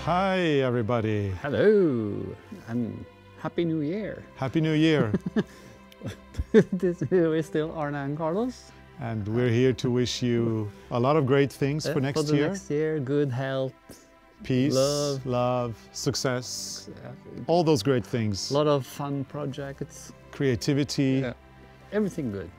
Hi, everybody. Hello, and Happy New Year. Happy New Year. We're still Arne and Carlos. And we're here to wish you a lot of great things for next year. Next year, good health, peace, love, success, all those great things. A lot of fun projects. Creativity. Everything good.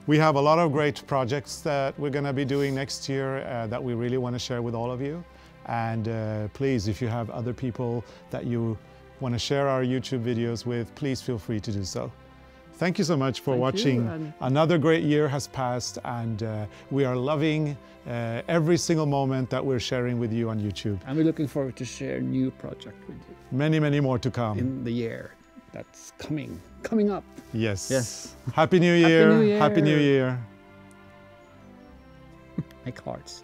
We have a lot of great projects that we're going to be doing next year that we really want to share with all of you. And please, if you have other people that you want to share our YouTube videos with, please feel free to do so. Thank you so much for watching. Another great year has passed, and we are loving every single moment that we're sharing with you on YouTube. And we're looking forward to share a new project with you. Many, many more to come. In the year that's coming up. Yes. Yes. Happy New Year. Happy New Year. Happy New Year. Make hearts.